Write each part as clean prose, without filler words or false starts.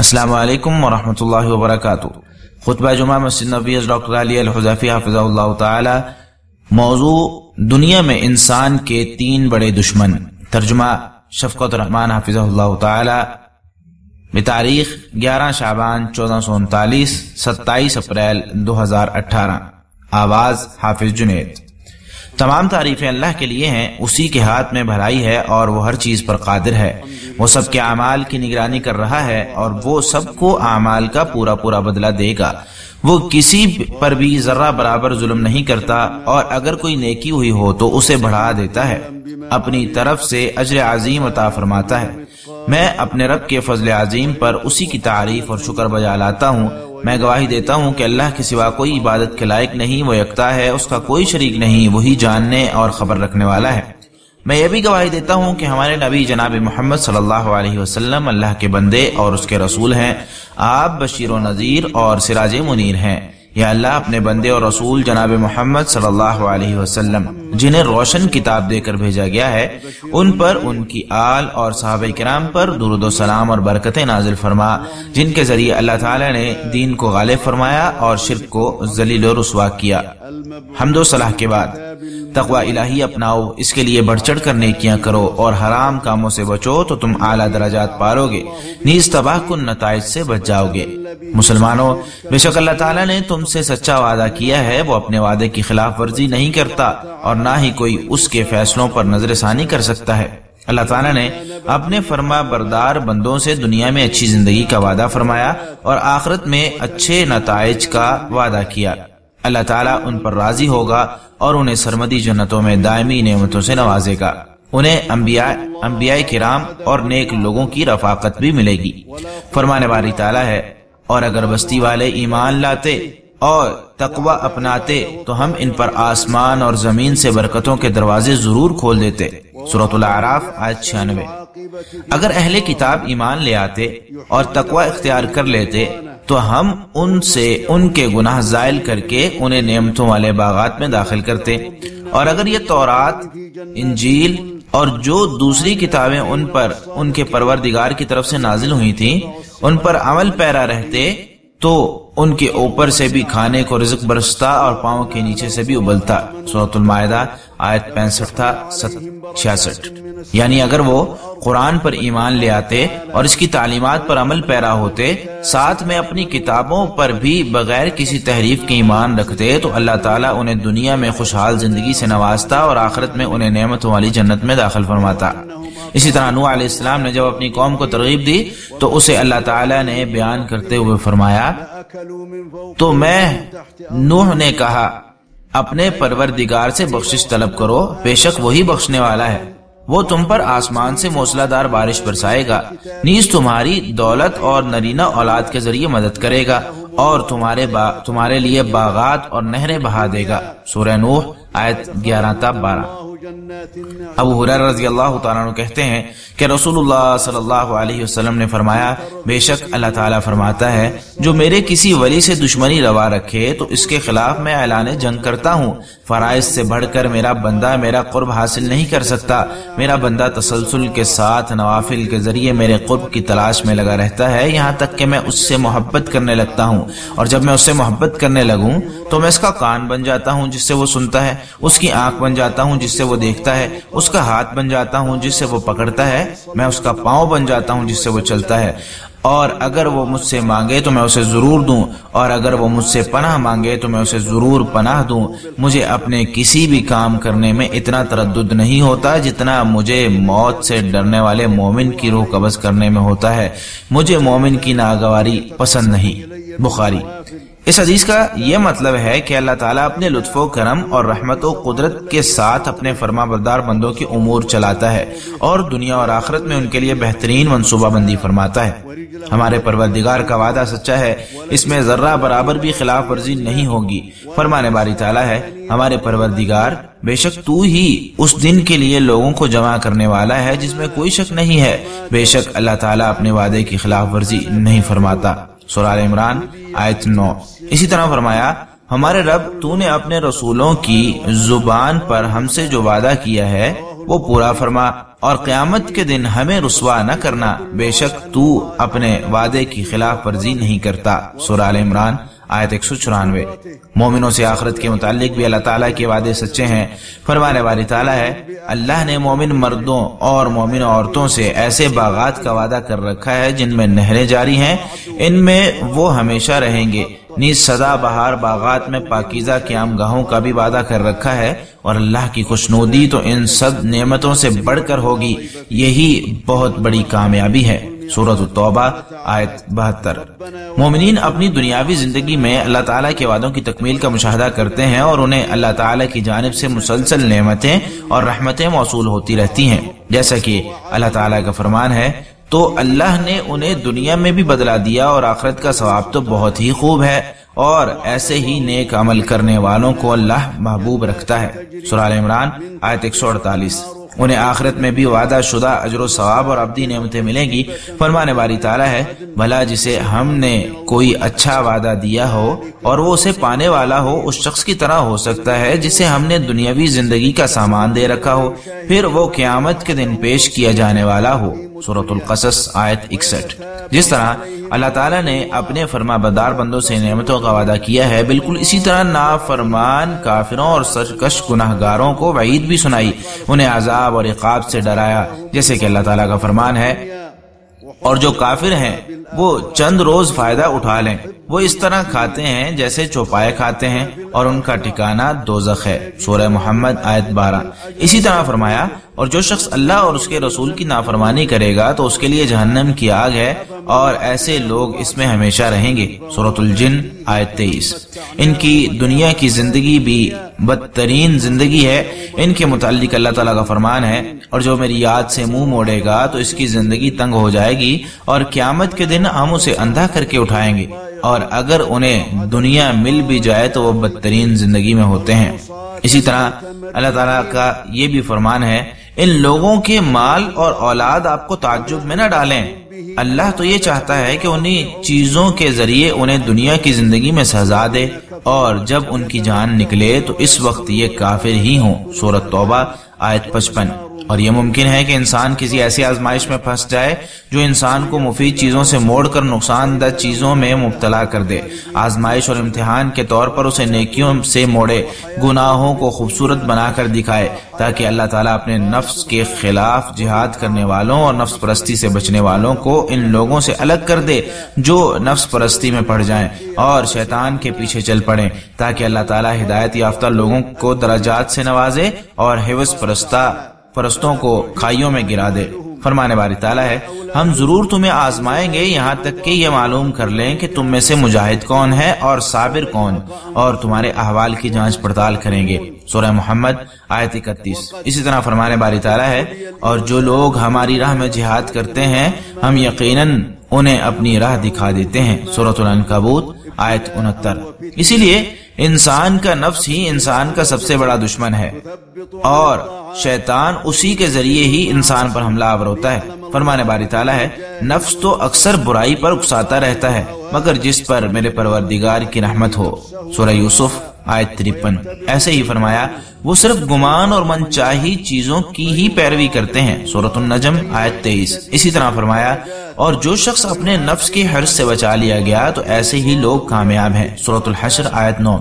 السلام علیکم ورحمۃ اللہ وبرکاتہ۔ خطبہ جمعہ مسجد نبوی ڈاکٹر علی الحذیفی حفظہ اللہ تعالی۔ موضوع دنیا میں انسان کے تین بڑے دشمن۔ ترجمہ شفقت الرحمان حفظہ اللہ تعالی۔ بتاریخ 11 شعبان 1439، 27 اپریل 2018۔ آواز حافظ جنید۔ تمام تعریفیں اللہ کے لیے ہیں، اسی کے ہاتھ میں بھلائی ہے اور وہ ہر چیز پر قادر ہے۔ وہ سب کے اعمال کی نگرانی کر رہا ہے اور وہ سب کو اعمال کا پورا پورا بدلہ دے گا۔ وہ کسی پر بھی ذرہ برابر ظلم نہیں کرتا، اور اگر کوئی نیکی ہوئی ہو تو اسے بڑھا دیتا ہے، اپنی طرف سے اجر عظیم عطا فرماتا ہے۔ میں اپنے رب کے فضل عظیم پر اسی کی تعریف اور شکر بجا لاتا ہوں۔ میں گواہی دیتا ہوں کہ اللہ کے سوا کوئی عبادت کے لائق نہیں، وہ یکتا ہے، اس کا کوئی شریک نہیں، وہی جاننے اور خبر رکھنے والا ہے۔ میں یہ بھی گواہی دیتا ہوں کہ ہمارے نبی جناب محمد صلی اللہ علیہ وسلم اللہ کے بندے اور اس کے رسول ہیں۔ آپ بشیر و نذیر اور سراج منیر ہیں۔ یا اللہ اپنے بندے اور رسول جناب محمد صلی اللہ علیہ وسلم جنہیں روشن کتاب دے کر بھیجا گیا ہے، ان پر، ان کی آل اور صحابہ کرام پر درود و سلام اور برکتیں نازل فرما، جن کے ذریعے اللہ تعالی نے دین کو غالب فرمایا اور شرک کو ذلیل و رسوا کیا۔ حمد و صلاح کے بعد تقوی الہی اپناؤ، اس کے لیے بڑھ چڑھ کر نیکیاں کرو اور حرام کاموں سے بچو تو تم اعلیٰ درجات پارو گے، نیز تباہ کن نتائج سے بچ جاؤ گے۔ مسلمانوں، بے شک اللہ تعالیٰ نے تم سے سچا وعدہ کیا ہے، وہ اپنے وعدے کی خلاف ورزی نہیں کرتا اور نہ ہی کوئی اس کے فیصلوں پر نظر ثانی کر سکتا ہے۔ اللہ تعالیٰ نے اپنے فرما بردار بندوں سے دنیا میں اچھی زندگی کا وعدہ فرمایا اور آخرت میں اچھے نتائج کا وعدہ کیا۔ اللہ تعالیٰ ان پر راضی ہوگا اور انہیں سرمدی جنتوں میں دائمی نعمتوں سے نوازے گا۔ انہیں انبیاء کرام اور نیک لوگوں کی رفاقت بھی ملے گی۔ فرمانے والی تعالیٰ ہے، اور اگر بستی والے ایمان لاتے اور تقوی اپناتے تو ہم ان پر آسمان اور زمین سے برکتوں کے دروازے ضرور کھول دیتے۔ سورۃ الاعراف آیت 96۔ اگر اہل کتاب ایمان لے آتے اور تقوی اختیار کر لیتے تو ہم ان سے ان کے گناہ زائل کر کے انہیں نعمتوں والے باغات میں داخل کرتے، اور اگر یہ تورات، انجیل اور جو دوسری کتابیں ان پر ان کے پروردگار کی طرف سے نازل ہوئی تھیں ان پر عمل پیرا رہتے تو ان کے اوپر سے بھی کھانے کو رزق برستا اور پاؤں کے نیچے سے بھی ابلتا۔ سورۃ المائدہ آیت 65 تا 66۔ یعنی اگر وہ قرآن پر ایمان لے آتے اور اس کی تعلیمات پر عمل پیرا ہوتے، ساتھ میں اپنی کتابوں پر بھی بغیر کسی تحریف کے ایمان رکھتے، تو اللہ تعالیٰ انہیں دنیا میں خوشحال زندگی سے نوازتا اور آخرت میں انہیں نعمتوں والی جنت میں داخل فرماتا۔ اسی طرح نوح علیہ السلام نے جب اپنی قوم کو ترغیب دی تو اسے اللہ تعالیٰ نے بیان کرتے ہوئے فرمایا، تو میں نوح نے کہا، اپنے پروردگار سے بخشش طلب کرو، بے شک وہی بخشنے والا ہے، وہ تم پر آسمان سے موسلا دار بارش برسائے گا، نیز تمہاری دولت اور نرینہ اولاد کے ذریعے مدد کرے گا، اور تمہارے لیے باغات اور نہریں بہا دے گا۔ سورہ نوح آیت 11 تا 12۔ ابو ہریرہ رضی اللہ تعالیٰ عنہ کہتے ہیں کہ رسول اللہ صلی اللہ علیہ وسلم نے فرمایا، بے شک اللہ تعالیٰ فرماتا ہے، جو میرے کسی ولی سے دشمنی روا رکھے تو اس کے خلاف میں اعلان جنگ کرتا ہوں۔ فرائض سے بڑھ کر میرا بندہ میرا قرب حاصل نہیں کر سکتا۔ میرا بندہ تسلسل کے ساتھ نوافل کے ذریعے میرے قرب کی تلاش میں لگا رہتا ہے، یہاں تک کہ میں اس سے محبت کرنے لگتا ہوں، اور جب میں اس سے محبت کرنے لگوں تو میں اس کا کان بن جاتا ہوں جس سے وہ سنتا ہے، اس کی آنکھ بن جاتا ہوں جس سے وہ دیکھتا ہے، اس کا ہاتھ بن جاتا ہوں جس سے وہ پکڑتا ہے، میں اس کا پاؤں بن جاتا ہوں جس سے وہ چلتا ہے، اور اگر وہ مجھ سے مانگے تو میں اسے ضرور دوں، اور اگر وہ مجھ سے پناہ مانگے تو میں اسے ضرور پناہ دوں۔ مجھے اپنے کسی بھی کام کرنے میں اتنا تردد نہیں ہوتا جتنا مجھے موت سے ڈرنے والے مومن کی روح قبض کرنے میں ہوتا ہے۔ مجھے مومن کی ناگواری پسند نہیں۔ بخاری۔ اس حدیث کا یہ مطلب ہے کہ اللہ تعالیٰ اپنے لطف و کرم اور رحمت و قدرت کے ساتھ اپنے فرما بردار بندوں کی امور چلاتا ہے اور دنیا اور آخرت میں ان کے لیے بہترین منصوبہ بندی فرماتا ہے۔ ہمارے پروردگار کا وعدہ سچا ہے، اس میں ذرہ برابر بھی خلاف ورزی نہیں ہوگی۔ فرمانے باری تعالیٰ ہے، ہمارے پروردگار، بے شک تو ہی اس دن کے لیے لوگوں کو جمع کرنے والا ہے جس میں کوئی شک نہیں ہے، بے شک اللہ تعالیٰ اپنے وعدے کی خلاف ورزی نہیں فرماتا۔ سورہ آل عمران آیت 9۔ اسی طرح فرمایا، ہمارے رب تو نے اپنے رسولوں کی زبان پر ہم سے جو وعدہ کیا ہے وہ پورا فرما، اور قیامت کے دن ہمیں رسوا نہ کرنا، بے شک تو اپنے وعدے کی خلاف ورزی نہیں کرتا۔ سورہ آل عمران آیت 194۔ مومنوں سے آخرت کے متعلق بھی اللہ تعالیٰ کے وعدے سچے ہیں۔ فرمانے والی تعالیٰ ہے، اللہ نے مومن مردوں اور مومن عورتوں سے ایسے باغات کا وعدہ کر رکھا ہے جن میں نہریں جاری ہیں، ان میں وہ ہمیشہ رہیں گے۔ نیز سدا بہار باغات میں پاکیزہ قیام گاہوں کا بھی وعدہ کر رکھا ہے، اور اللہ کی خوشنودی تو ان سب نعمتوں سے بڑھ کر ہوگی، یہی بہت بڑی کامیابی ہے۔ سورۃ التوبہ آیت 72۔ مومنین اپنی دنیاوی زندگی میں اللہ تعالیٰ کے وعدوں کی تکمیل کا مشاہدہ کرتے ہیں، اور انہیں اللہ تعالیٰ کی جانب سے مسلسل نعمتیں اور رحمتیں موصول ہوتی رہتی ہیں، جیسا کہ اللہ تعالیٰ کا فرمان ہے، تو اللہ نے انہیں دنیا میں بھی بدلا دیا، اور آخرت کا ثواب تو بہت ہی خوب ہے، اور ایسے ہی نیک عمل کرنے والوں کو اللہ محبوب رکھتا ہے۔ سورہ آل عمران آیت 148۔ انہیں آخرت میں بھی وعدہ شدہ اجر و ثواب اور ابدی نعمتیں ملیں گی۔ فرمانے والی تعالیٰ ہے، بھلا جسے ہم نے کوئی اچھا وعدہ دیا ہو اور وہ اسے پانے والا ہو، اس شخص کی طرح ہو سکتا ہے جسے ہم نے دنیاوی زندگی کا سامان دے رکھا ہو، پھر وہ قیامت کے دن پیش کیا جانے والا ہو۔ سورۃ القصص آیت 61۔ جس طرح اللہ تعالیٰ نے اپنے فرما بردار بندوں سے نعمتوں کا وعدہ کیا ہے، بالکل اسی طرح نافرمان کافروں اور سرکش گناہ گاروں کو وعید بھی سنائی، انہیں عذاب اور عقاب سے ڈرایا، جیسے کہ اللہ تعالیٰ کا فرمان ہے، اور جو کافر ہیں وہ چند روز فائدہ اٹھا لیں، وہ اس طرح کھاتے ہیں جیسے چوپائے کھاتے ہیں، اور ان کا ٹھکانہ دوزخ ہے۔ سورہ محمد آیت 12۔ اسی طرح فرمایا، اور جو شخص اللہ اور اس کے رسول کی نافرمانی کرے گا تو اس کے لیے جہنم کی آگ ہے، اور ایسے لوگ اس میں ہمیشہ رہیں گے۔ سورۃ الجن آیت 23۔ ان کی دنیا کی زندگی بھی بدترین زندگی ہے۔ ان کے متعلق اللہ تعالیٰ کا فرمان ہے، اور جو میری یاد سے منہ موڑے گا تو اس کی زندگی تنگ ہو جائے گی، اور قیامت کے دن ہم اسے اندھا کر کے اٹھائیں گے، اور اگر انہیں دنیا مل بھی جائے تو وہ بدترین زندگی میں ہوتے ہیں۔ اسی طرح اللہ تعالیٰ کا یہ بھی فرمان ہے، ان لوگوں کے مال اور اولاد آپ کو تعجب میں نہ ڈالیں، اللہ تو یہ چاہتا ہے کہ انہی چیزوں کے ذریعے انہیں دنیا کی زندگی میں سزا دے، اور جب ان کی جان نکلے تو اس وقت یہ کافر ہی ہوں۔ سورۃ توبہ آیت 55۔ اور یہ ممکن ہے کہ انسان کسی ایسی آزمائش میں پھنس جائے جو انسان کو مفید چیزوں سے موڑ کر نقصان دہ چیزوں میں مبتلا کر دے، آزمائش اور امتحان کے طور پر اسے نیکیوں سے موڑے، گناہوں کو خوبصورت بنا کر دکھائے، تاکہ اللہ تعالیٰ اپنے نفس کے خلاف جہاد کرنے والوں اور نفس پرستی سے بچنے والوں کو ان لوگوں سے الگ کر دے جو نفس پرستی میں پڑ جائیں اور شیطان کے پیچھے چل پڑیں، تاکہ اللہ تعالیٰ ہدایت یافتہ لوگوں کو درجات سے نوازے اور حوث پرستوں کو کھائیوں میں گرا دے۔ فرمانے والی تعالیٰ ہے، ہم ضرور تمہیں آزمائیں گے یہاں تک کہ یہ معلوم کر لیں کہ تم میں سے مجاہد کون ہے اور صابر کون، اور تمہارے احوال کی جانچ پڑتال کریں گے۔ سورہ محمد آیت 31۔ اسی طرح فرمانے والی تعالیٰ ہے، اور جو لوگ ہماری راہ میں جہاد کرتے ہیں ہم یقیناً انہیں اپنی راہ دکھا دیتے ہیں۔ سورۃ العنکبوت آیت 69۔ اسی لیے انسان کا نفس ہی انسان کا سب سے بڑا دشمن ہے، اور شیطان اسی کے ذریعے ہی انسان پر حملہ آور ہوتا ہے۔ فرمانے باری تعالیٰ ہے، نفس تو اکثر برائی پر اکساتا رہتا ہے مگر جس پر میرے پروردگار کی رحمت ہو۔ سورہ یوسف آیت 53۔ ایسے ہی فرمایا، وہ صرف گمان اور من چاہی چیزوں کی ہی پیروی کرتے ہیں۔ سورۃ النجم آیت 23۔ اسی طرح فرمایا، اور جو شخص اپنے نفس کے حرص سے بچا لیا گیا تو ایسے ہی لوگ کامیاب ہیں۔ سورۃ الحشر آیت 9۔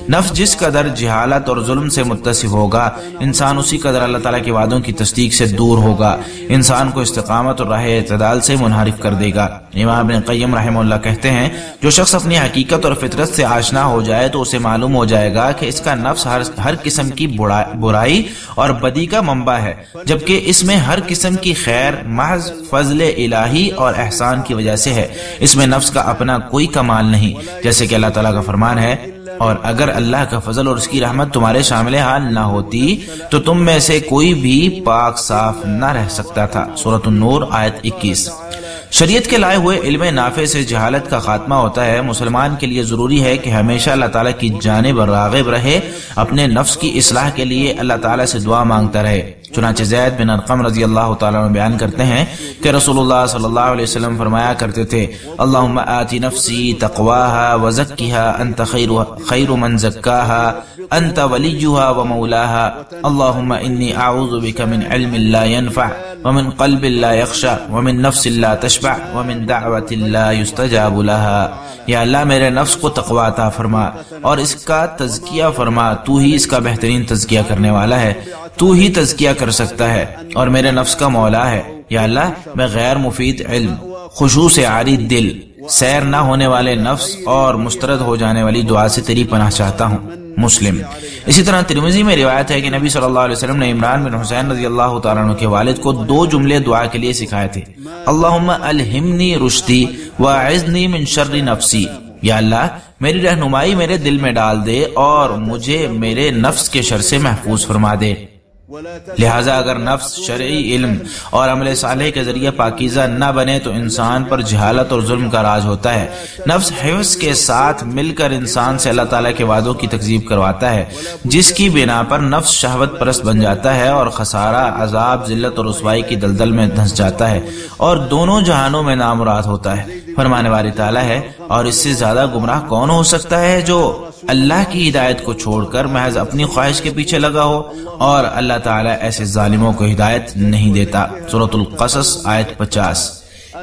نفس جس قدر جہالت اور ظلم سے متصف ہوگا، انسان اسی قدر اللہ تعالیٰ کے وعدوں کی تصدیق سے دور ہوگا، انسان کو استقامت اور راہ اعتدال سے منحرف کر دے گا۔ امام ابن قیم رحمہ اللہ کہتے ہیں، جو شخص اپنی حقیقت اور فطرت سے آشنا ہو جائے تو اسے معلوم ہو جائے گا کہ اس کا نفس ہر قسم کی برائی اور بدی کا منبع ہے، جبکہ اس میں ہر قسم کی خیر محض فضل الہی اور احسان کی وجہ سے ہے، اس میں نفس کا اپنا کوئی کمال نہیں، جیسے کہ اللہ تعالیٰ کا فرمان ہے، اور اگر اللہ کا فضل اور اس کی رحمت تمہارے شامل حال نہ ہوتی تو تم میں سے کوئی بھی پاک صاف نہ رہ سکتا تھا۔ سورۃ النور آیت 21۔ شریعت کے لائے ہوئے علم نافع سے جہالت کا خاتمہ ہوتا ہے۔ مسلمان کے لیے ضروری ہے کہ ہمیشہ اللہ تعالیٰ کی جانب راغب رہے، اپنے نفس کی اصلاح کے لیے اللہ تعالیٰ سے دعا مانگتا رہے، چنانچہ زید بن ارقم رضی اللہ تعالیٰ عنہ بیان کرتے ہیں کہ رسول اللہ صلی اللہ علیہ وسلم فرمایا کرتے تھے اللہم آتی نفسی تقواہا وزکیہا انت خیر من زکاہا انت ولیجہا ومولاہا اللہم انی اعوذ بک من علم لا ينفع ومن قلب لا يخشع ومن نفس لا تشبع ومن دعوت لا يستجاب لها۔ یا اللہ میرے نفس کو تقوی عطا فرما اور اس کا تزکیہ فرما، تو ہی اس کا بہترین تزکیہ کرنے والا ہے، تو ہی تزکیہ کر سکتا ہے اور میرے نفس کا مولا ہے۔ یا اللہ میں غیر مفید علم، خشوع سے عاری دل، سیر نہ ہونے والے نفس اور مسترد ہو جانے والی دعا سے تیری پناہ چاہتا ہوں۔ مسلم۔ اسی طرح ترمذی میں روایت ہے کہ نبی صلی اللہ علیہ وسلم نے عمران بن حسین رضی اللہ تعالیٰ عنہ کے والد کو 2 جملے دعا کے لیے سکھائے تھے، اللہم الہمنی رشدی واعذنی من شر نفسی۔ یا اللہ میری رہنمائی میرے دل میں ڈال دے اور مجھے میرے نفس کے شر سے محفوظ فرما دے۔ لہٰذا اگر نفس شرعی علم اور عمل صالح کے ذریعے پاکیزہ نہ بنے تو انسان پر جہالت اور ظلم کا راج ہوتا ہے۔ نفس حفظ کے ساتھ مل کر انسان سے اللہ تعالیٰ کے وعدوں کی تکذیب کرواتا ہے، جس کی بنا پر نفس شہوت پرست بن جاتا ہے اور خسارہ، عذاب، ذلت اور رسوائی کی دلدل میں دھنس جاتا ہے اور دونوں جہانوں میں نامراد ہوتا ہے۔ فرمانے والی تعالیٰ ہے اور اس سے زیادہ گمراہ کون ہو سکتا ہے جو اللہ کی ہدایت کو چھوڑ کر محض اپنی خواہش کے پیچھے لگا ہو، اور اللہ تعالیٰ ایسے ظالموں کو ہدایت نہیں دیتا۔ سورۃ القصص آیت 50۔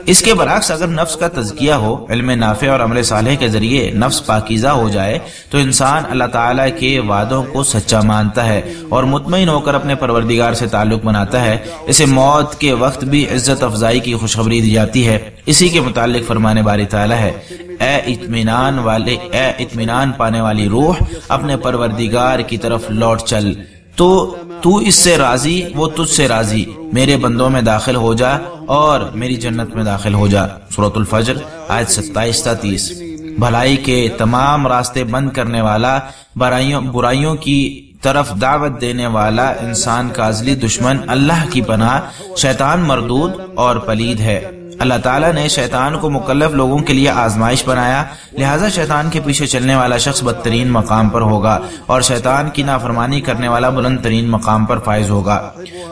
اس کے برعکس اگر نفس کا تزکیہ ہو، علم نافع اور عمل صالح کے ذریعے نفس پاکیزہ ہو جائے تو انسان اللہ تعالیٰ کے وعدوں کو سچا مانتا ہے اور مطمئن ہو کر اپنے پروردگار سے تعلق بناتا ہے۔ اسے موت کے وقت بھی عزت افزائی کی خوشخبری دی جاتی ہے۔ اسی کے متعلق فرمانے باری تعالیٰ ہے اے اطمینان پانے والی روح، اپنے پروردگار کی طرف لوٹ چل، تو اس سے راضی، وہ تجھ سے راضی، میرے بندوں میں داخل ہو جا اور میری جنت میں داخل ہو جا۔ سورۃ الفجر آیت 27-30۔ بھلائی کے تمام راستے بند کرنے والا، برائیوں کی طرف دعوت دینے والا انسان کا ازلی دشمن اللہ کی پناہ شیطان مردود اور پلید ہے۔ اللہ تعالیٰ نے شیطان کو مکلف لوگوں کے لیے آزمائش بنایا، لہٰذا شیطان کے پیچھے چلنے والا شخص بدترین مقام پر ہوگا اور شیطان کی نافرمانی کرنے والا بلند ترین مقام پر فائز ہوگا۔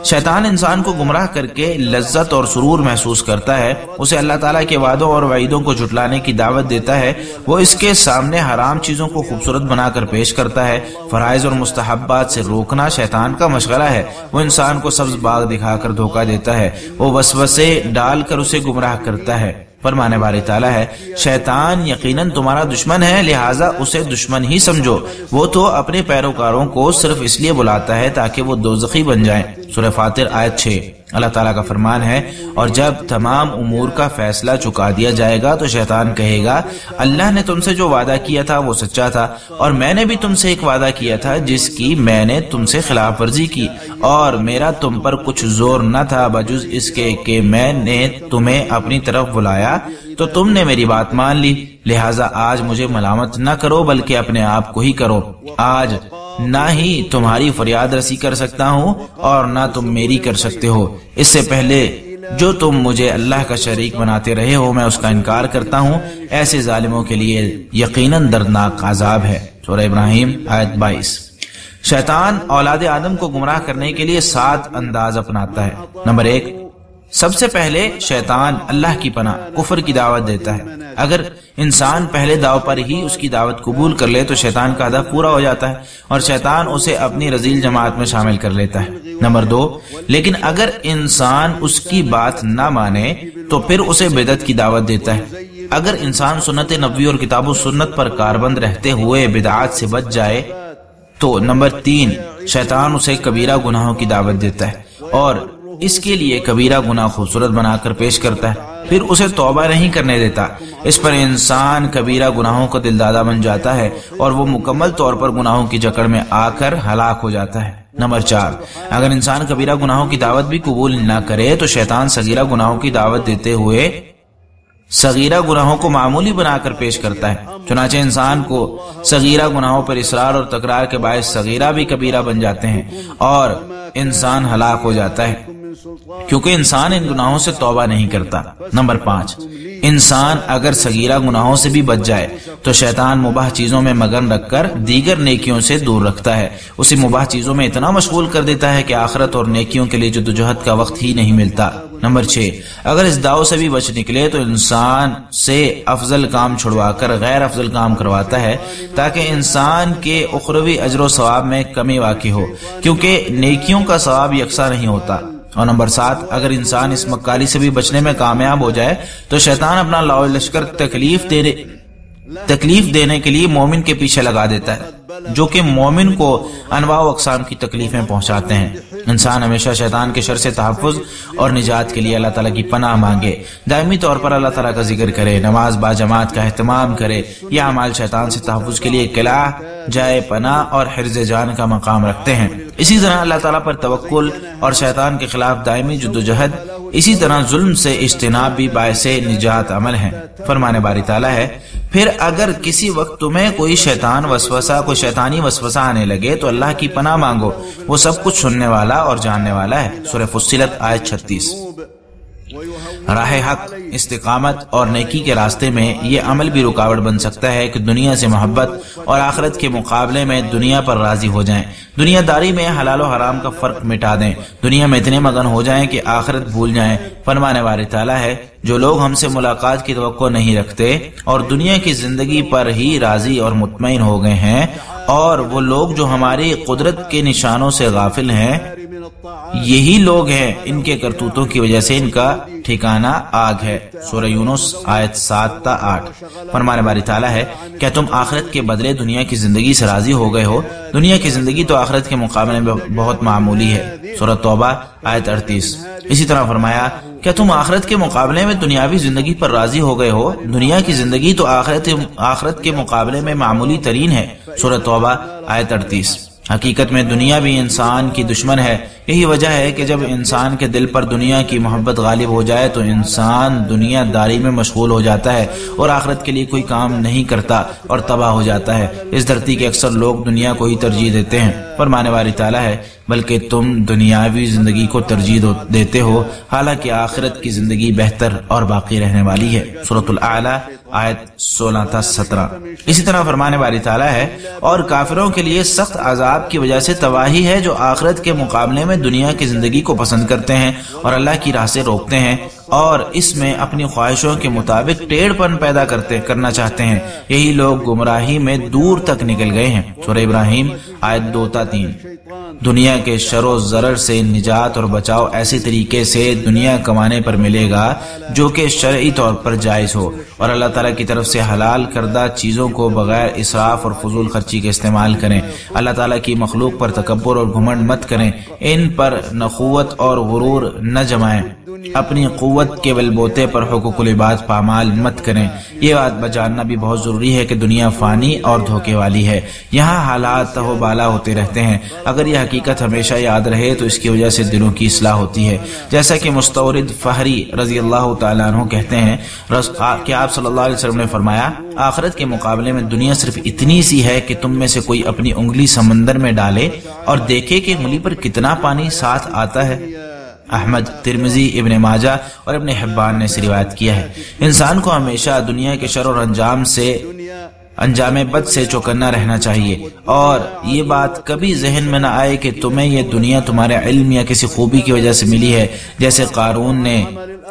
شیطان انسان کو گمراہ کر کے لذت اور سرور محسوس کرتا ہے، اسے اللہ تعالیٰ کے وعدوں اور وعیدوں کو جھٹلانے کی دعوت دیتا ہے، وہ اس کے سامنے حرام چیزوں کو خوبصورت بنا کر پیش کرتا ہے۔ فرائض اور مستحبات سے روکنا شیطان کا مشغلہ ہے، وہ انسان کو سبز باغ دکھا کر دھوکہ دیتا ہے، وہ وسوسے ڈال کر اسے گمراہ کرتا ہے۔ فرمانے والی تعالیٰ ہے شیطان یقیناً تمہارا دشمن ہے، لہٰذا اسے دشمن ہی سمجھو، وہ تو اپنے پیروکاروں کو صرف اس لیے بلاتا ہے تاکہ وہ دوزخی بن جائیں۔ سورہ فاطر آیت 6۔ اللہ تعالیٰ کا فرمان ہے اور جب تمام امور کا فیصلہ چکا دیا جائے گا تو شیطان کہے گا اللہ نے تم سے جو وعدہ کیا تھا وہ سچا تھا، اور میں نے بھی تم سے ایک وعدہ کیا تھا جس کی میں نے تم سے خلاف ورزی کی، اور میرا تم پر کچھ زور نہ تھا بجز اس کے کہ میں نے تمہیں اپنی طرف بلایا تو تم نے میری بات مان لی، لہٰذا آج مجھے ملامت نہ کرو بلکہ اپنے آپ کو ہی کرو۔ آج نہ ہی تمہاری فریاد رسی کر سکتا ہوں اور نہ تم میری کر سکتے ہو، اس سے پہلے جو تم مجھے اللہ کا شریک بناتے رہے ہو میں اس کا انکار کرتا ہوں، ایسے ظالموں کے لیے یقیناً دردناک عذاب ہے۔ سورہ ابراہیم آیت 22۔ شیطان اولاد آدم کو گمراہ کرنے کے لیے 7 انداز اپناتا ہے۔ نمبر 1، سب سے پہلے شیطان اللہ کی پناہ کفر کی دعوت دیتا ہے۔ اگر انسان پہلے داؤ پر ہی اس کی دعوت قبول کر لے تو شیطان کا ہدف پورا ہو جاتا ہے اور شیطان اسے اپنی رذیل جماعت میں شامل کر لیتا ہے۔ نمبر 2، لیکن اگر انسان اس کی بات نہ مانے تو پھر اسے بدعت کی دعوت دیتا ہے۔ اگر انسان سنت نبوی اور کتاب و سنت پر کاربند رہتے ہوئے بدعات سے بچ جائے تو نمبر 3، شیطان اسے کبیرہ گناہوں کی دعوت دیتا ہے اور اس کے لیے کبیرہ گناہ خوبصورت بنا کر پیش کرتا ہے، پھر اسے توبہ نہیں کرنے دیتا۔ اس پر انسان کبیرہ گناہوں کا دلدادہ بن جاتا ہے اور وہ مکمل طور پر گناہوں کی جکڑ میں آ کر ہلاک ہو جاتا ہے۔ نمبر 4، اگر انسان کبیرہ گناہوں کی دعوت بھی قبول نہ کرے تو شیطان صغیرہ گناہوں کی دعوت دیتے ہوئے صغیرہ گناہوں کو معمولی بنا کر پیش کرتا ہے، چنانچہ انسان کو صغیرہ گناہوں پر اصرار اور تکرار کے باعث صغیرہ بھی کبیرہ بن جاتے ہیں اور انسان ہلاک ہو جاتا ہے۔ کیونکہ انسان ان گناہوں سے توبہ نہیں کرتا۔ نمبر 5، انسان اگر صغیرہ گناہوں سے بھی بچ جائے تو شیطان مباح چیزوں میں مگن رکھ کر دیگر نیکیوں سے دور رکھتا ہے، اسے مباح چیزوں میں اتنا مشغول کر دیتا ہے کہ آخرت اور نیکیوں کے لیے جدوجہد کا وقت ہی نہیں ملتا۔ نمبر 6، اگر اس داؤ سے بھی بچ نکلے تو انسان سے افضل کام چھڑوا کر غیر افضل کام کرواتا ہے تاکہ انسان کے اخروی اجر و ثواب میں کمی واقع ہو، کیونکہ نیکیوں کا ثواب یکساں نہیں ہوتا۔ اور نمبر 7، اگر انسان اس مکاری سے بھی بچنے میں کامیاب ہو جائے تو شیطان اپنا لاؤ لشکر تکلیف دینے کے لیے مومن کے پیچھے لگا دیتا ہے، جو کہ مومن کو انواع و اقسام کی تکلیفیں پہنچاتے ہیں۔ انسان ہمیشہ شیطان کے شر سے تحفظ اور نجات کے لیے اللہ تعالیٰ کی پناہ مانگے، دائمی طور پر اللہ تعالیٰ کا ذکر کرے، نماز با جماعت کا اہتمام کرے۔ یہ اعمال شیطان سے تحفظ کے لیے قلعہ، جائے پناہ اور حرز جان کا مقام رکھتے ہیں۔ اسی طرح اللہ تعالیٰ پر توکل اور شیطان کے خلاف دائمی جدوجہد، اسی طرح ظلم سے اجتناب بھی باعث نجات عمل ہیں۔ فرمان باری تعالیٰ ہے، پھر اگر کسی وقت تمہیں کوئی شیطانی وسوسہ آنے لگے تو اللہ کی پناہ مانگو، وہ سب کچھ سننے والا اور جاننے والا ہے۔ سورہ فصلت آیت 36۔ راہ حق، استقامت اور نیکی کے راستے میں یہ عمل بھی رکاوٹ بن سکتا ہے کہ دنیا سے محبت اور آخرت کے مقابلے میں دنیا پر راضی ہو جائیں، دنیا داری میں حلال و حرام کا فرق مٹا دیں، دنیا میں اتنے مگن ہو جائیں کہ آخرت بھول جائیں۔ فرمانے والی تعالیٰ ہے، جو لوگ ہم سے ملاقات کی توقع نہیں رکھتے اور دنیا کی زندگی پر ہی راضی اور مطمئن ہو گئے ہیں، اور وہ لوگ جو ہماری قدرت کے نشانوں سے غافل ہیں، یہی لوگ ہیں ان کے کرتوتوں کی وجہ سے ان کا ٹھکانہ آگ ہے۔ سورہ یونس آیت 7 تا 8۔ فرمان باری تعالیٰ ہے، کیا تم آخرت کے بدلے دنیا کی زندگی سے راضی ہو گئے ہو؟ دنیا کی زندگی تو آخرت کے مقابلے میں بہت معمولی ہے۔ سورہ توبہ آیت 38۔ اسی طرح فرمایا، کیا تم آخرت کے مقابلے میں دنیاوی زندگی پر راضی ہو گئے ہو؟ دنیا کی زندگی تو آخرت کے مقابلے میں معمولی ترین ہے۔ سورہ توبہ آیت 38۔ حقیقت میں دنیا بھی انسان کی دشمن ہے، یہی وجہ ہے کہ جب انسان کے دل پر دنیا کی محبت غالب ہو جائے تو انسان دنیا داری میں مشغول ہو جاتا ہے اور آخرت کے لیے کوئی کام نہیں کرتا اور تباہ ہو جاتا ہے۔ اس دھرتی کے اکثر لوگ دنیا کو ہی ترجیح دیتے ہیں۔ فرمانے والی تعالیٰ ہے، بلکہ تم دنیاوی زندگی کو ترجیح دیتے ہو، حالانکہ آخرت کی زندگی بہتر اور باقی رہنے والی ہے۔ سورۃ الاعلیٰ آیت 16 تا 17۔ اسی طرح فرمانے والی تعالیٰ ہے، اور کافروں کے لیے سخت عذاب کی وجہ سے تباہی ہے جو آخرت کے مقابلے میں دنیا کی زندگی کو پسند کرتے ہیں اور اللہ کی راہ سے روکتے ہیں اور اس میں اپنی خواہشوں کے مطابق ٹیڑھ پن پیدا کرنا چاہتے ہیں، یہی لوگ گمراہی میں دور تک نکل گئے ہیں۔ سورہ ابراہیم آیت 2 تا 3۔ دنیا کے شر و ضرر سے نجات اور بچاؤ ایسے طریقے سے دنیا کمانے پر ملے گا جو کہ شرعی طور پر جائز ہو، اور اللہ تعالیٰ کی طرف سے حلال کردہ چیزوں کو بغیر اسراف اور فضول خرچی کے استعمال کریں۔ اللہ تعالیٰ کی مخلوق پر تکبر اور گھمنڈ مت کریں، ان پر نخوت اور غرور نہ جمائیں، اپنی قوت کے بل بوتے پر حقوق العباد پامال مت کریں۔ یہ بات بجاننا بھی بہت ضروری ہے کہ دنیا فانی اور دھوکے والی ہے، یہاں حالات تہو بالا ہوتے رہتے ہیں۔ اگر یہ حقیقت ہمیشہ یاد رہے تو اس کی وجہ سے دلوں کی اصلاح ہوتی ہے، جیسا کہ مستورد فہری رضی اللہ تعالیٰ عنہ کہتے ہیں کہ آپ صلی اللہ علیہ وسلم نے فرمایا، آخرت کے مقابلے میں دنیا صرف اتنی سی ہے کہ تم میں سے کوئی اپنی انگلی سمندر میں ڈالے اور دیکھے کہ انگلی پر کتنا پانی ساتھ آتا ہے۔ احمد، ترمذی، ابن ماجہ اور ابن حبان نے اس روایت کیا ہے۔ انسان کو ہمیشہ دنیا کے شر اور انجام بد سے چوکنا رہنا چاہیے، اور یہ بات کبھی ذہن میں نہ آئے کہ تمہیں یہ دنیا تمہارے علم یا کسی خوبی کی وجہ سے ملی ہے، جیسے قارون نے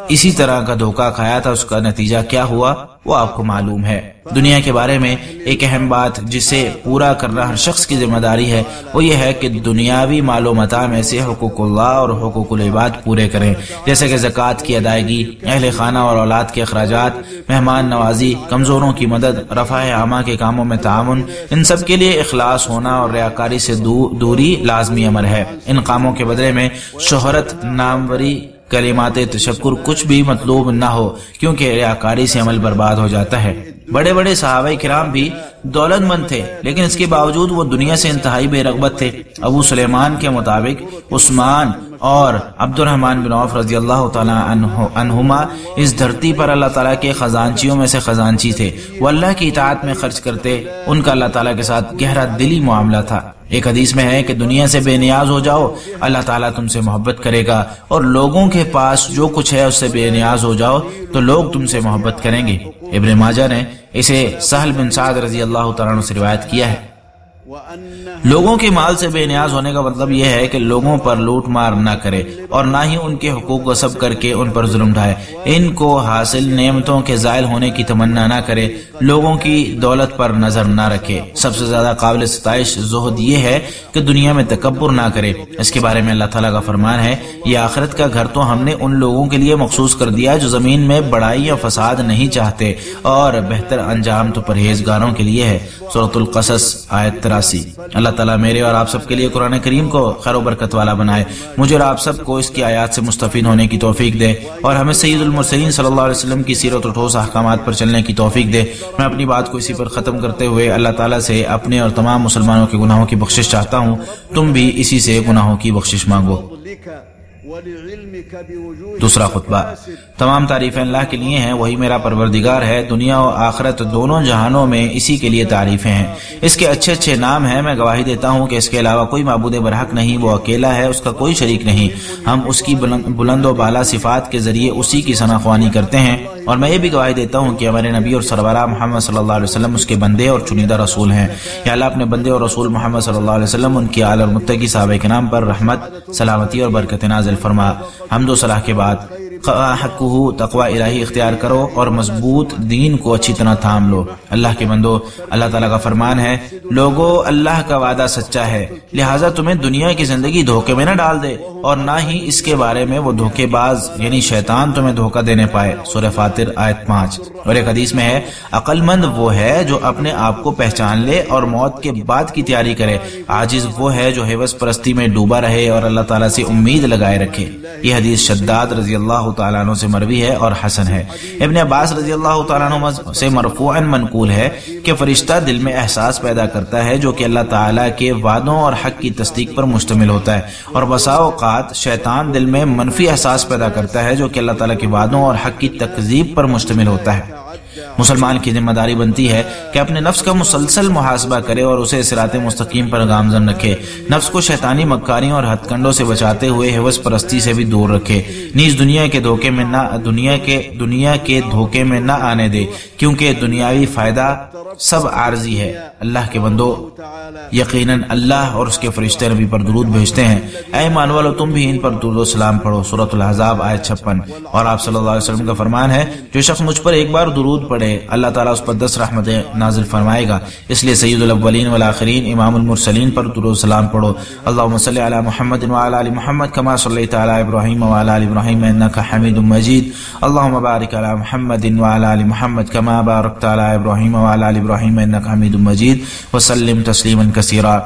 اسی طرح کا دھوکہ کھایا تھا، اس کا نتیجہ کیا ہوا وہ آپ کو معلوم ہے۔ دنیا کے بارے میں ایک اہم بات جسے پورا کرنا ہر شخص کی ذمہ داری ہے، وہ یہ ہے کہ دنیاوی مال و متاع میں سے حقوق اللہ اور حقوق العباد پورے کریں، جیسے کہ زکوٰۃ کی ادائیگی، اہل خانہ اور اولاد کے اخراجات، مہمان نوازی، کمزوروں کی مدد، رفع عامہ کے کاموں میں تعاون۔ ان سب کے لیے اخلاص ہونا اور ریاکاری سے دوری لازمی امر ہے۔ ان کاموں کے بدلے میں شہرت، ناموری، کلمات تشکر کچھ بھی مطلوب نہ ہو، کیونکہ ریاکاری سے عمل برباد ہو جاتا ہے۔ بڑے بڑے صحابہ کرام بھی دولت مند تھے، لیکن اس کے باوجود وہ دنیا سے انتہائی بے رغبت تھے۔ ابو سلیمان کے مطابق عثمان اور عبد الرحمن بن عوف رضی اللہ تعالیٰ عنہما اس دھرتی پر اللہ تعالیٰ کے خزانچیوں میں سے خزانچی تھے۔ وہ اللہ کی اطاعت میں خرچ کرتے، ان کا اللہ تعالیٰ کے ساتھ گہرا دلی معاملہ تھا۔ ایک حدیث میں ہے کہ دنیا سے بے نیاز ہو جاؤ، اللہ تعالیٰ تم سے محبت کرے گا، اور لوگوں کے پاس جو کچھ ہے اس سے بے نیاز ہو جاؤ تو لوگ تم سے محبت کریں گے۔ ابن ماجہ نے اسے سہل بن سعد رضی اللہ تعالیٰ عنہ سے روایت کیا ہے۔ لوگوں کے مال سے بے نیاز ہونے کا مطلب یہ ہے کہ لوگوں پر لوٹ مار نہ کرے اور نہ ہی ان کے حقوق غصب کر کے ان پر ظلم ڈھائے، ان کو حاصل نعمتوں کے زائل ہونے کی تمنا نہ کرے، لوگوں کی دولت پر نظر نہ رکھے۔ سب سے زیادہ قابل ستائش زہد یہ ہے کہ دنیا میں تکبر نہ کرے۔ اس کے بارے میں اللہ تعالیٰ کا فرمان ہے، یہ آخرت کا گھر تو ہم نے ان لوگوں کے لیے مخصوص کر دیا جو زمین میں بڑائی یا فساد نہیں چاہتے، اور بہتر انجام تو پرہیزگاروں کے لیے ہے۔ سورۃ القصص آیت 83۔ اللہ تعالیٰ میرے اور آپ سب کے لیے قرآن کریم کو خیر و برکت والا بنائے، مجھے اور آپ سب کو اس کی آیات سے مستفید ہونے کی توفیق دے، اور ہمیں سید المرسلین صلی اللہ علیہ وسلم کی سیرت و ٹھوس احکامات پر چلنے کی توفیق دے۔ میں اپنی بات کو اسی پر ختم کرتے ہوئے اللہ تعالیٰ سے اپنے اور تمام مسلمانوں کے گناہوں کی بخشش چاہتا ہوں۔ تم بھی اسی سے گناہوں کی بخشش مانگو۔ دوسرا خطبہ۔ تمام تعریفیں اللہ کے لیے ہیں، وہی میرا پروردگار ہے، دنیا و آخرت دونوں جہانوں میں اسی کے لیے تعریفیں ہیں، اس کے اچھے اچھے نام ہیں۔ میں گواہی دیتا ہوں کہ اس کے علاوہ کوئی معبود برحق نہیں، وہ اکیلا ہے، اس کا کوئی شریک نہیں۔ ہم اس کی بلند و بالا صفات کے ذریعے اسی کی ثناءخوانی کرتے ہیں، اور میں یہ بھی گواہی دیتا ہوں کہ ہمارے نبی اور سرورہ محمد صلی اللہ علیہ وسلم اس کے بندے اور چنیدہ رسول ہیں۔ یا اللہ اپنے بندے اور رسول محمد صلی اللہ علیہ وسلم، ان کی آل اور متقی صحابہ کرام پر رحمت، سلامتی اور برکت نازل فرما۔ حمد و صلاح کے بعد حقہ تقوی الہی اختیار کرو اور مضبوط دین کو اچھی طرح تھام لو۔ اللہ کے بندو، اللہ تعالیٰ کا فرمان ہے، لوگو اللہ کا وعدہ سچا ہے، لہٰذا تمہیں دنیا کی زندگی دھوکے میں نہ ڈال دے، اور نہ ہی اس کے بارے میں وہ دھوکے باز یعنی شیطان تمہیں دھوکہ دینے پائے۔ سورہ فاطر آیت 5۔ اور ایک حدیث میں ہے، عقل مند وہ ہے جو اپنے آپ کو پہچان لے اور موت کے بعد کی تیاری کرے، عاجز وہ ہے جو ہوس پرستی میں ڈوبا رہے اور اللہ تعالیٰ سے امید لگائے رکھے۔ یہ حدیث شداد رضی اللہ تعالیٰ عنہ سے مروی ہے اور حسن ہے۔ ابن عباس رضی اللہ تعالیٰ عنہ سے مرفوعاً منقول ہے کہ فرشتہ دل میں احساس پیدا کرتا ہے جو کہ اللہ تعالیٰ کے وعدوں اور حق کی تصدیق پر مشتمل ہوتا ہے، اور بسا اوقات شیطان دل میں منفی احساس پیدا کرتا ہے جو کہ اللہ تعالیٰ کے وعدوں اور حق کی تکذیب پر مشتمل ہوتا ہے۔ مسلمان کی ذمہ داری بنتی ہے کہ اپنے نفس کا مسلسل محاسبہ کرے اور اسے صراط مستقیم پر گامزن رکھے، نفس کو شیطانی مکاریوں اور ہتھ کنڈوں سے بچاتے ہوئے ہوس پرستی سے بھی دور رکھے، نیز دنیا کے دھوکے میں نہ آنے دے، کیونکہ دنیاوی فائدہ سب عارضی ہے۔ اللہ کے بندو، یقیناً اللہ اور اس کے فرشتے نبی پر درود بھیجتے ہیں، اے ایمان والو تم بھی ان پر درود و سلام پڑھو۔ سورۃ الاحزاب آیت 56۔ اور آپ صلی اللہ علیہ وسلم کا فرمان ہے، جو شخص مجھ پر ایک بار درود پڑھے اللہ تعالیٰ اس پر 10 رحمتیں نازل فرمائے گا۔ اس لیے سید الاولین والآخرین امام المرسلین پر درود و سلام پڑھو۔ اللہم صلی علی محمد وعلی آل محمد کما صلیت علی ابراہیم وعلی آل ابراہیم انک حمید مجید۔ اللہم بارک علی محمد وعلی آل محمد کما بارکت علی ابراہیم وعلی آل ابراہیم انک حمید مجید وسلم تسلیما کثیرا۔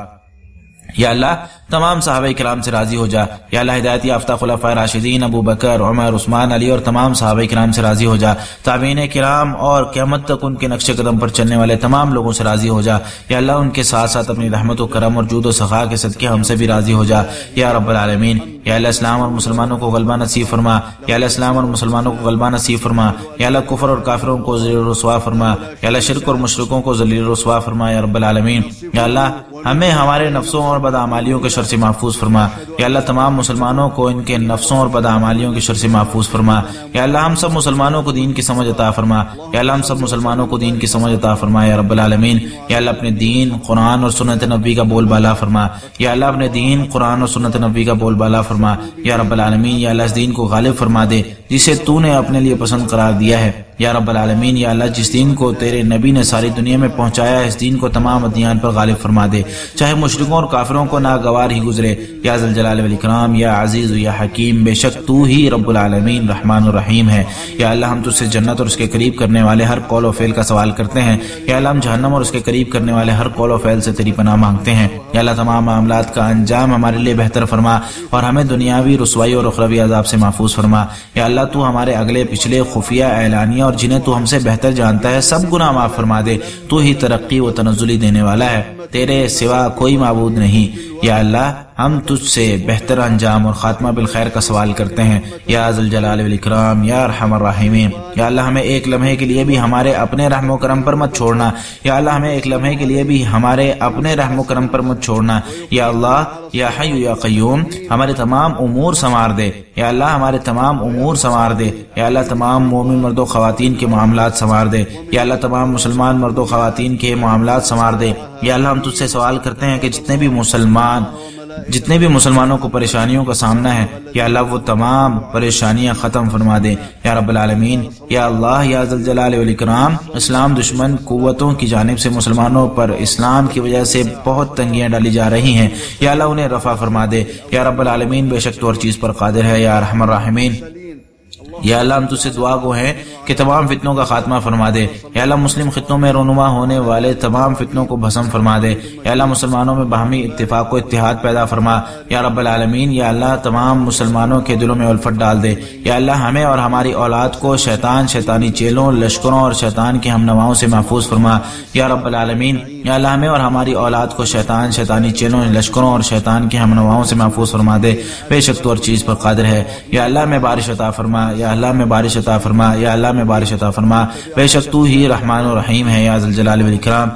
یا اللہ تمام صحابہ کرام سے راضی ہو جا۔ یا اللہ ہدایت یافتہ خلفائے راشدین ابو بکر، عمر، عثمان، علی اور تمام صحابہ کرام سے راضی ہو جا۔ تابعین کرام اور قیامت تک ان کے نقش قدم پر چلنے والے تمام لوگوں سے راضی ہو جا۔ یا اللہ ان کے ساتھ ساتھ اپنی رحمت و کرم اور جود و سخا کے صدقے ہم سے بھی راضی ہو جا یا رب العالمین۔ یا اللہ اسلام اور مسلمانوں کو غلبہ نصیب فرما۔ یا اللہ اسلام اور مسلمانوں کو غلبہ نصیب فرما۔ یا اللہ کفر اور کافروں کو ذلیل و رسوا فرما۔ یا اللہ شرک اور مشرکوں کو ذلیل و رسوا فرما یا رب العالمین۔ یا اللہ ہمیں ہمارے نفسوں اور بدعمالیوں کے شر سے محفوظ فرما۔ یا اللہ تمام مسلمانوں کو ان کے نفسوں اور بدعمالیوں کے شر سے محفوظ فرما۔ یا اللہ ہم سب مسلمانوں کو دین کی سمجھ عطا فرما۔ یا اللہ ہم سب مسلمانوں کو دین کی سمجھ عطا فرما یا رب العالمین۔ یا اللہ اپنے دین، قرآن اور سنت نبوی کا بول بالا فرما۔ یا اللہ اپنے دین، قرآن اور سنت نبوی کا بول بالا فرما یا رب العالمین۔ یا اللہ اس دین کو غالب فرما دے جسے تو نے اپنے لیے پسند قرار دیا ہے یا رب العالمین۔ یا اللہ جس دین کو تیرے نبی نے ساری دنیا میں پہنچایا ہے اس دین کو تمام ادیان پر غالب فرما دے، چاہے مشرکوں اور کافروں کو ناگوار ہی گزرے یا ذل جلال والاکرام یا عزیز یا حکیم۔ بے شک تو ہی رب العالمین رحمان الرحیم ہے۔ یا اللہ ہم تجھ سے جنت اور اس کے قریب کرنے والے ہر قول و فعل کا سوال کرتے ہیں۔ یا اللہ ہم جہنم اور اس کے قریب کرنے والے ہر قول و فعل سے تیری پناہ مانگتے ہیں۔ یا اللہ تمام معاملات کا انجام ہمارے لیے بہتر فرما اور ہمیں دنیاوی رسوائی اور اخروی عذاب سے محفوظ فرما۔ یا اللہ تو ہمارے اگلے پچھلے خفیہ اعلانیہ اور جنہیں تو ہم سے بہتر جانتا ہے سب گناہ معاف فرما دے۔ تو ہی ترقی و تنزلی دینے والا ہے، تیرے سوا کوئی معبود نہیں۔ یا اللہ ہم تجھ سے بہتر انجام اور خاتمہ بالخیر کا سوال کرتے ہیں یا ذی الجلال والاکرام یا ارحم الراحمین۔ یا اللہ ہمیں ایک لمحے کے لیے بھی ہمارے اپنے رحم و کرم پر مت چھوڑنا، یا اللہ ہمیں ایک لمحے کے لیے بھی ہمارے اپنے رحم و کرم پر مت چھوڑنا۔ یا اللہ یا حی یا قیوم ہمارے تمام امور سنوار دے، یا اللہ ہمارے تمام امور سنوار دے، یا اللہ تمام مومن مرد و خواتین کے معاملات سنوار دے، یا اللہ تمام مسلمان مرد و خواتین کے معاملات سنوار دے۔ یا اللہ ہم تجھ سے سوال کرتے ہیں کہ جتنے بھی مسلمانوں کو پریشانیوں کا سامنا ہے، یا اللہ وہ تمام پریشانیاں ختم فرما دے یا رب العالمین۔ یا اللہ یا ذی الجلال والاکرام اسلام دشمن قوتوں کی جانب سے مسلمانوں پر اسلام کی وجہ سے بہت تنگیاں ڈالی جا رہی ہیں، یا اللہ انہیں رفع فرما دے یا رب العالمین، بے شک تو ہر چیز پر قادر ہے یا ارحم الراحمین۔ یا اللہ ہم تجھ سے دعا گو ہیں کہ تمام فتنوں کا خاتمہ فرما دے، یا اللہ مسلم خطوں میں رونما ہونے والے تمام فتنوں کو بھسم فرما دے، یا اللہ مسلمانوں میں باہمی اتفاق و اتحاد پیدا فرما یا رب العالمین۔ یا اللہ تمام مسلمانوں کے دلوں میں الفت ڈال دے، یا اللہ ہمیں اور ہماری اولاد کو شیطانی چیلوں، لشکروں اور شیطان کے ہم نواؤں سے محفوظ فرما یا رب العالمین۔ یا اللہ ہمیں اور ہماری اولاد کو شیطانی چیلوں، لشکروں اور شیطان کے ہم نواؤں سے محفوظ فرما دے، بے شک تو ہر چیز پر قادر ہے۔ یا اللہ میں بارش عطا فرما، یا اللہ میں بارش عطا فرما، یا اللہ میں بارش عطا فرما، بے شک تو ہی رحمان و رحیم ہے یا ذی الجلال والاکرام۔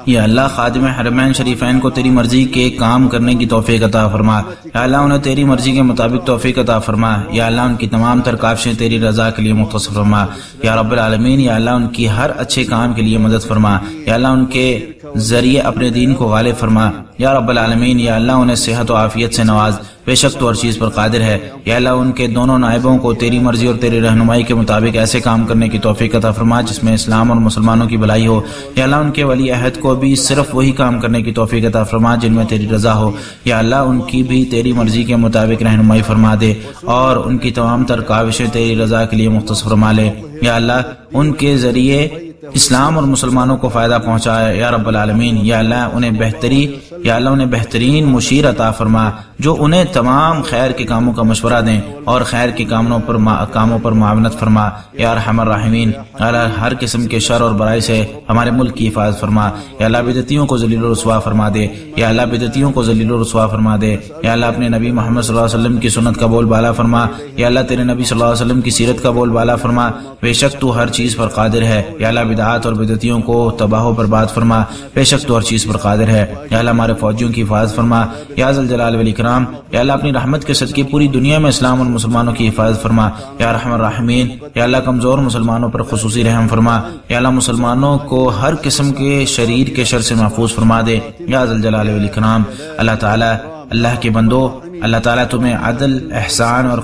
یا اللہ خادم حرمین شریفین کو تیری مرضی کے کام کرنے کی توفیق عطا فرما، یا اللہ انہیں تیری مرضی کے مطابق توفیق عطا فرما، یا اللہ ان کی تمام تر کاوشیں تیری رضا کے لیے مختصر فرما یا رب العالمین۔ یا اللہ ان کی ہر اچھے کام کے لیے مدد فرما، یا اللہ ان کے ذریعے اپنے دین کو غالب فرما یا رب العالمین۔ یا اللہ انہیں صحت و عافیت سے نواز، بے شک تو ہر چیز پر قادر ہے۔ یا اللہ ان کے دونوں نائبوں کو تیری مرضی اور تیری رہنمائی کے مطابق ایسے کام کرنے کی توفیق عطا فرما جس میں اسلام اور مسلمانوں کی بھلائی ہو۔ یا اللہ ان کے ولی عہد کو بھی صرف وہی کام کرنے کی توفیق عطا فرما جن میں تیری رضا ہو۔ یا اللہ ان کی بھی تیری مرضی کے مطابق رہنمائی فرما دے اور ان کی تمام تر کاوشیں تیری رضا کے لیے مختص فرما لے۔ یا اللہ ان کے ذریعے اسلام اور مسلمانوں کو فائدہ پہنچائے یا رب العالمین۔ یا اللہ انہیں بہترین مشیر عطا فرما جو انہیں تمام خیر کے کاموں کا مشورہ دیں اور خیر کے کاموں پر معاونت فرما یا ارحم الراحمین۔ یا اللہ ہر قسم کے شر اور برائی سے ہمارے ملک کی حفاظت فرما، یا اللہ بدعتیوں کو ذلیل و رسوا فرما دے، یا اللہ بدعتیوں کو ذلیل و رسوا فرما دے۔ یا اللہ اپنے نبی محمد صلی اللہ علیہ وسلم کی سنت کا بول بالا فرما، یا اللہ تیرے نبی صلی اللہ علیہ وسلم کی سیرت کا بول بالا فرما، بے شک تو ہر چیز پر قادر ہے۔ یا اللہ بدعات اور بدعتیوں کو تباہ و برباد فرما، بے شک تو ہر چیز پر قادر ہے۔ یا اللہ ہمارے فوجیوں کی حفاظت فرما یا ذی الجلال والاکرام۔ یا اللہ اپنی رحمت کے صدقے پوری دنیا میں اسلام اور مسلمانوں کی حفاظت فرما یا ارحم الراحمین۔ یا اللہ کمزور مسلمانوں پر خصوصی رحم فرما، یا اللہ مسلمانوں کو ہر قسم کے شریر کے شر سے محفوظ فرما دے یا ذی الجلال والاکرام۔ اللہ تعالیٰ، اللہ کے بندو، اللہ تعالیٰ تمہیں عدل، احسان اور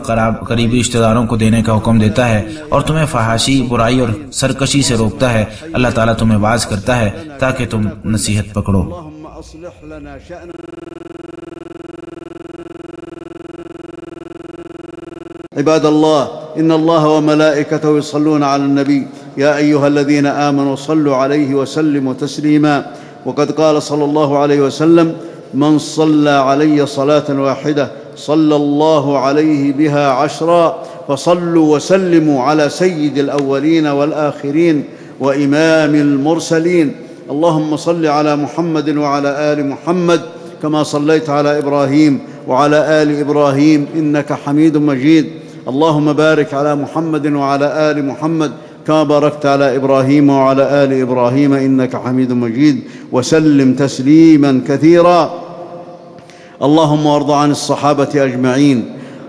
قریبی رشتہ داروں کو دینے کا حکم دیتا ہے اور تمہیں فحاشی، برائی اور سرکشی سے روکتا ہے۔ اللہ تعالیٰ تمہیں واعظ کرتا ہے تاکہ تم نصیحت پکڑو۔ عباد الله إن الله وملائكته يصلون على النبي يا أيها الذين آمنوا صلوا عليه وسلموا تسليما وقد قال صلى الله عليه وسلم من صلى علي صلاة واحدة صلى الله عليه بها 10 فصلوا وسلموا على سيد الأولين والآخرين وإمام المرسلين اللهم صل على محمد وعلى آل محمد كما صليت على إبراهيم وعلى آل إبراهيم إنك حميد مجيد اللهم بارك على محمد وعلى آل محمد كما باركت على إبراهيم وعلى آل إبراهيم إنك حميد مجيد وسلم تسليما كثيرا اللهم وارض عن الصحابة أجمعين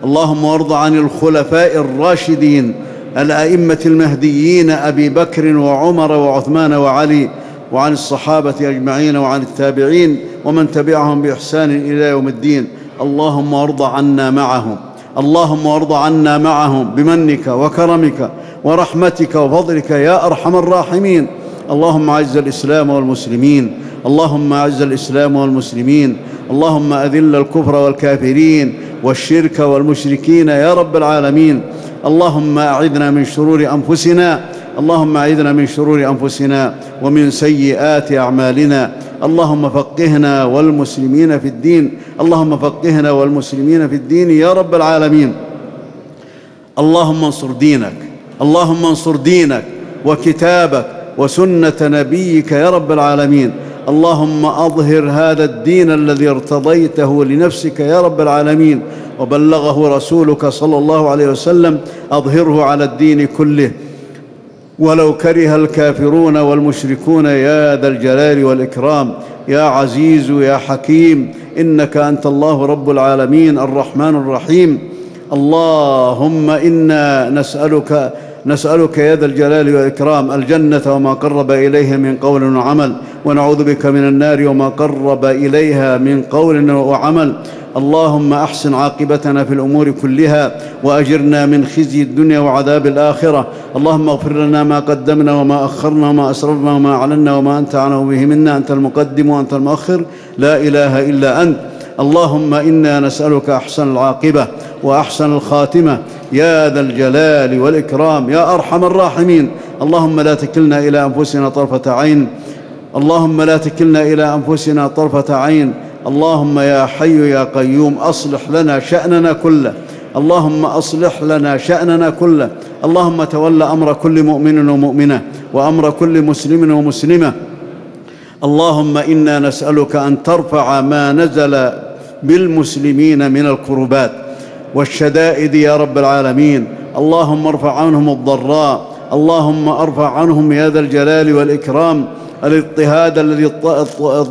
اللهم وارض عن الخلفاء الراشدين الأئمة المهديين أبي بكر وعمر وعثمان وعلي وعن الصحابة أجمعين وعن التابعين ومن تبعهم بإحسان إلى يوم الدين اللهم وارض عنا معهم اللهم وارض عنا معهم بمنك وكرمك ورحمتك وفضلك يا أرحم الراحمين اللهم أعز الإسلام والمسلمين اللهم أعز الإسلام والمسلمين اللهم أذل الكفر والكافرين والشرك والمشركين يا رب العالمين اللهم أعذنا من شرور أنفسنا اللهم أعذنا من شرور أنفسنا ومن سيئات أعمالنا اللهم فقهنا والمسلمين في الدين اللهم فقهنا والمسلمين في الدين يا رب العالمين اللهم انصر دينك اللهم انصر دينك وكتابك وسنة نبيك يا رب العالمين اللهم أظهر هذا الدين الذي ارتضيته لنفسك يا رب العالمين وبلغه رسولك صلى الله عليه وسلم، أظهره على الدين كله ولو كره الكافرون والمشركون يا ذا الجلال والإكرام. يا عزيز يا حكيم، إنك أنت الله رب العالمين الرحمن الرحيم. اللهم إنا نسألك يا ذا الجلال والإكرام الجنة وما قرب إليها من قول وعمل، ونعوذ بك من النار وما قرب إليها من قول وعمل. اللهم أحسن عاقبتنا في الأمور كلها وأجرنا من خزي الدنيا وعذاب الآخرة. اللهم اغفر لنا ما قدمنا وما أخرنا وما أسررنا وما أعلنا وما أنت أعلم به منا، أنت المقدم وأنت المؤخر، لا إله إلا أنت. اللهم إنا نسألك أحسن العاقبة وأحسن الخاتمة يا ذا الجلال والإكرام يا أرحم الراحمين. اللهم لا تكلنا إلى أنفسنا طرفة عين، اللهم لا تكلنا إلى أنفسنا طرفة عين. اللهم يا حي يا قيوم أصلح لنا شأننا كله، اللهم أصلح لنا شأننا كله. اللهم تول أمر كل مؤمن ومؤمنة وأمر كل مسلم ومسلمة. اللهم إنا نسألك أن ترفع ما نزل بالمسلمين من الكربات والشدائد يا رب العالمين. اللهم ارفع عنهم الضراء، اللهم ارفع عنهم يا ذا الجلال والإكرام الاضطهاد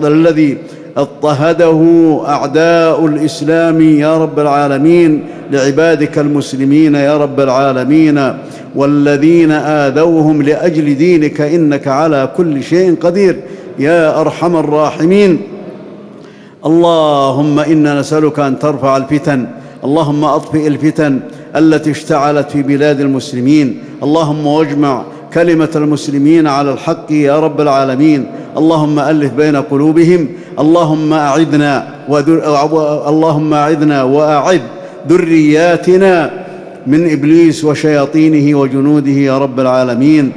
الذي اضطهده أعداء الإسلام يا رب العالمين لعبادك المسلمين يا رب العالمين، والذين آذوهم لأجل دينك، إنك على كل شيء قدير يا أرحم الراحمين. اللهم إنا نسألك أن ترفع الفتن، اللهم أطفئ الفتن التي اشتعلت في بلاد المسلمين، اللهم واجمع كلمة المسلمين على الحق يا رب العالمين. اللهم ألف بين قلوبهم. اللهم أعذنا وأعذ ذرياتنا من إبليس وشياطينه وجنوده يا رب العالمين،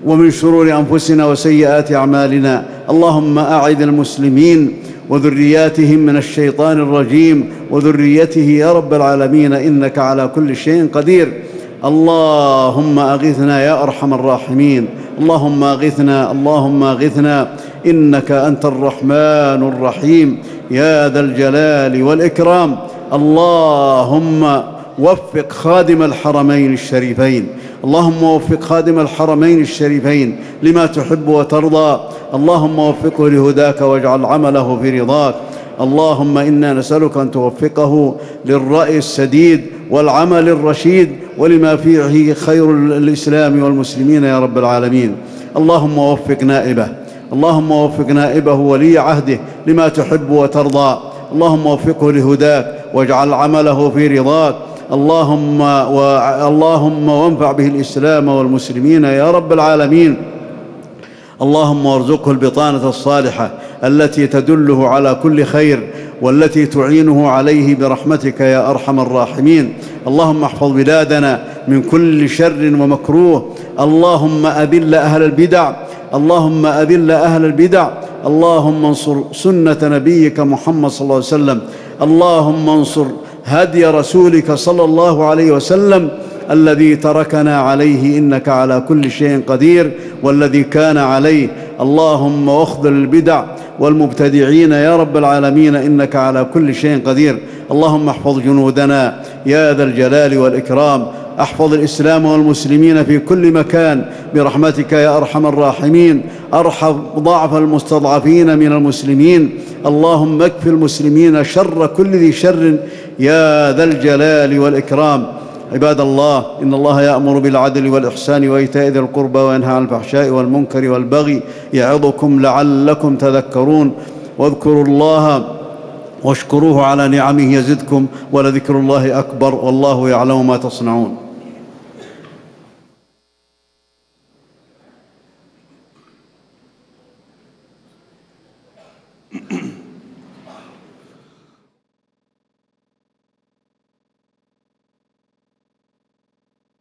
ومن شرور أنفسنا وسيئات أعمالنا. اللهم أعذ المسلمين وذرياتهم من الشيطان الرجيم وذريته يا رب العالمين، إنك على كل شيء قدير. اللهم أغثنا يا أرحم الراحمين، اللهم أغثنا، اللهم أغثنا، إنك أنت الرحمن الرحيم يا ذا الجلال والإكرام. اللهم وفق خادم الحرمين الشريفين، اللهم وفق خادم الحرمين الشريفين لما تحب وترضى. اللهم وفقه لهداك واجعل عمله في رضاك. اللهم إنا نسألك أن توفقه للرأي السديد والعمل الرشيد ولما فيه خير الإسلام والمسلمين يا رب العالمين. اللهم وفق نائبه، اللهم وفق نائبه ولي عهده لما تحب وترضى. اللهم وفقه لهداك واجعل عمله في رضاك. اللهم وانفع به الإسلام والمسلمين يا رب العالمين. اللهم وارزقه البطانة الصالحة التي تدله على كل خير والتي تعينه عليه برحمتك يا أرحم الراحمين. اللهم احفظ بلادنا من كل شر ومكروه. اللهم أذل أهل البدع، اللهم أذل أهل البدع. اللهم انصر سنة نبيك محمد صلى الله عليه وسلم. اللهم انصر هدي رسولك صلى الله عليه وسلم الذي تركنا عليه، إنك على كل شيء قدير، والذي كان عليه. اللهم واخذل البدع والمبتدعين يا رب العالمين، إنك على كل شيء قدير. اللهم احفظ جنودنا يا ذا الجلال والإكرام، احفظ الإسلام والمسلمين في كل مكان برحمتك يا أرحم الراحمين. ارحم ضعف المستضعفين من المسلمين. اللهم اكف المسلمين شر كل ذي شر يا ذا الجلال والإكرام. عباد الله، إن الله يأمر بالعدل والإحسان وإيتاء ذي القربى وينهى عن الفحشاء والمنكر والبغي يعظكم لعلكم تذكرون. واذكروا الله واشكروه على نعمه يزدكم، ولذكر الله أكبر، والله يعلم ما تصنعون.